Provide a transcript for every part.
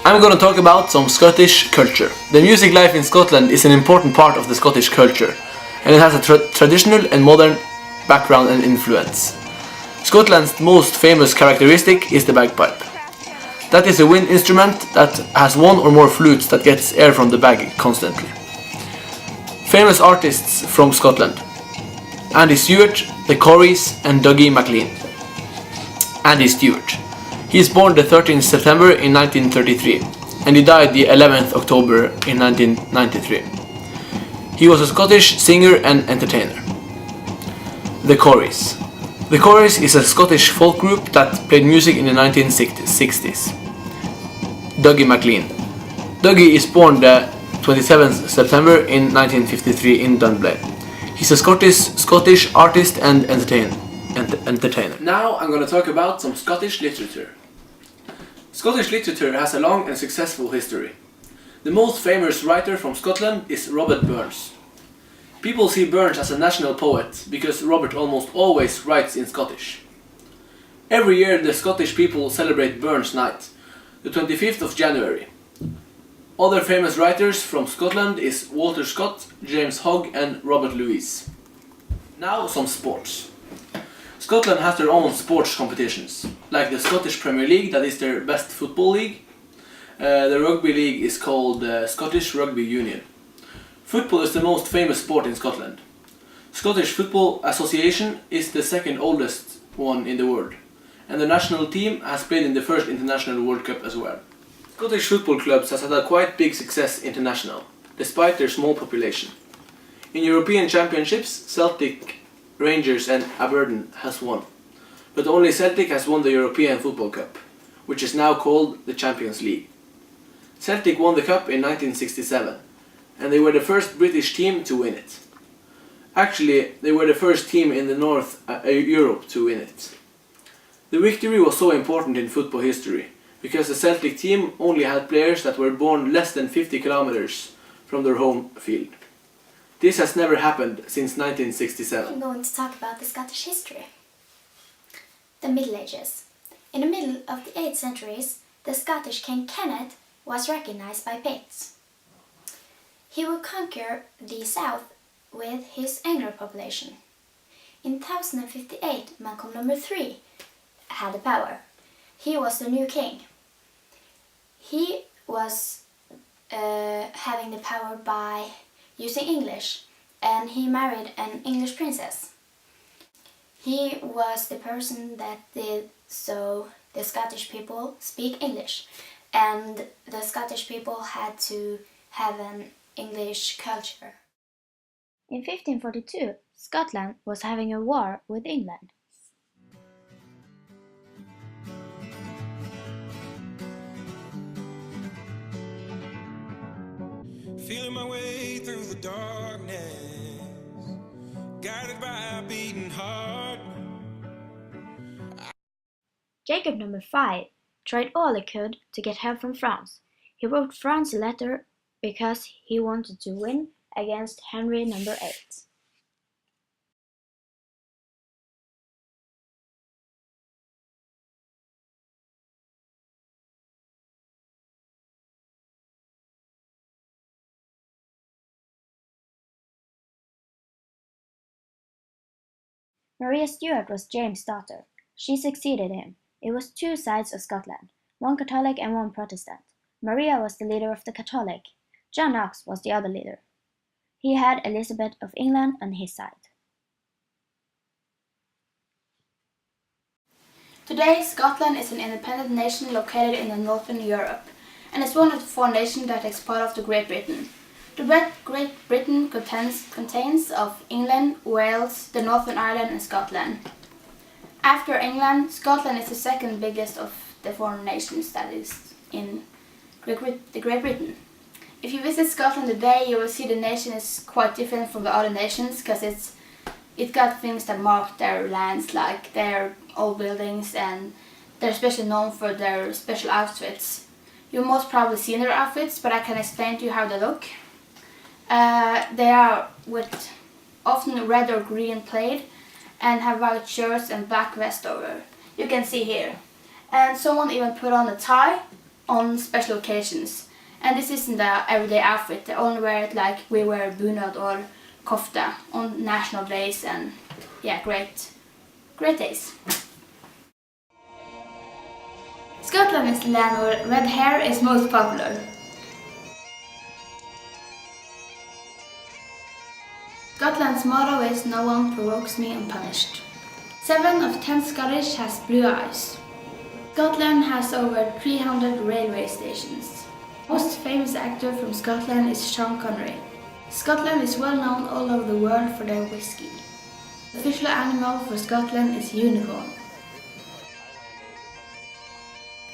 I'm going to talk about some Scottish culture. The music life in Scotland is an important part of the Scottish culture, and it has a traditional and modern background and influence. Scotland's most famous characteristic is the bagpipe. That is a wind instrument that has one or more flutes that gets air from the bag constantly. Famous artists from Scotland: Andy Stewart, the Corries and Dougie MacLean. Andy Stewart. He is born the 13th September in 1933 and he died the 11th October in 1993. He was a Scottish singer and entertainer. The Corries. The Corries is a Scottish folk group that played music in the 1960s. Dougie MacLean. Dougie is born the 27th September in 1953 in Dunblane. He's a Scottish artist and entertainer. Now I'm going to talk about some Scottish literature. Scottish literature has a long and successful history. The most famous writer from Scotland is Robert Burns. People see Burns as a national poet because Robert almost always writes in Scottish. Every year the Scottish people celebrate Burns Night, the 25th of January. Other famous writers from Scotland is Walter Scott, James Hogg and Robert Louis. Now some sports. Scotland has their own sports competitions, like the Scottish Premier League, that is their best football league. The rugby league is called the Scottish Rugby Union. Football is the most famous sport in Scotland. Scottish Football Association is the second oldest one in the world, and the national team has played in the first International World Cup as well. Scottish football clubs has had a quite big success international, despite their small population. In European Championships, Celtic, Rangers and Aberdeen has won, but only Celtic has won the European Football Cup, which is now called the Champions League. Celtic won the cup in 1967, and they were the first British team to win it. Actually, they were the first team in the North Europe to win it. The victory was so important in football history, because the Celtic team only had players that were born less than 50 kilometers from their home field. This has never happened since 1967. I'm going to talk about the Scottish history. The Middle Ages. In the middle of the 8th centuries, the Scottish King Kenneth was recognized by Picts. He would conquer the south with his Anglo population. In 1058, Malcolm III had the power. He was the new king. He was having the power by using English, and he married an English princess. He was the person that did so the Scottish people speak English, and the Scottish people had to have an English culture. In 1542, Scotland was having a war with England. Feeling my way through the darkness, guided by a beating heart. Jacob V tried all he could to get help from France. He wrote France a letter because he wanted to win against Henry VIII. Maria Stuart was James' daughter. She succeeded him. It was two sides of Scotland, one Catholic and one Protestant. Maria was the leader of the Catholic. John Knox was the other leader. He had Elizabeth of England on his side. Today, Scotland is an independent nation located in northern Europe, and is one of the four nations that is part of the Great Britain. The Great Britain contains of England, Wales, the Northern Ireland and Scotland. After England, Scotland is the second biggest of the four nations that is in the Great Britain. If you visit Scotland today, you will see the nation is quite different from the other nations, because it got things that mark their lands, like their old buildings, and they're especially known for their special outfits. You've most probably seen their outfits, but I can explain to you how they look. They are with often red or green plaid and have white shirts and black vest over. You can see here. And someone even put on a tie on special occasions. And this isn't an everyday outfit. They only wear it like we wear bunad or kofta on national days and yeah, great days. Scotland is the land where red hair is most popular. Scotland's motto is "No one provokes me unpunished." 7 of 10 Scottish has blue eyes. Scotland has over 300 railway stations. Most famous actor from Scotland is Sean Connery. Scotland is well known all over the world for their whisky. The official animal for Scotland is unicorn.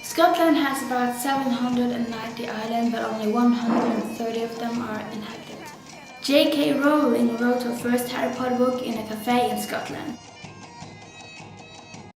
Scotland has about 790 islands, but only 130 of them are inhabited. J.K. Rowling wrote her first Harry Potter book in a cafe in Scotland.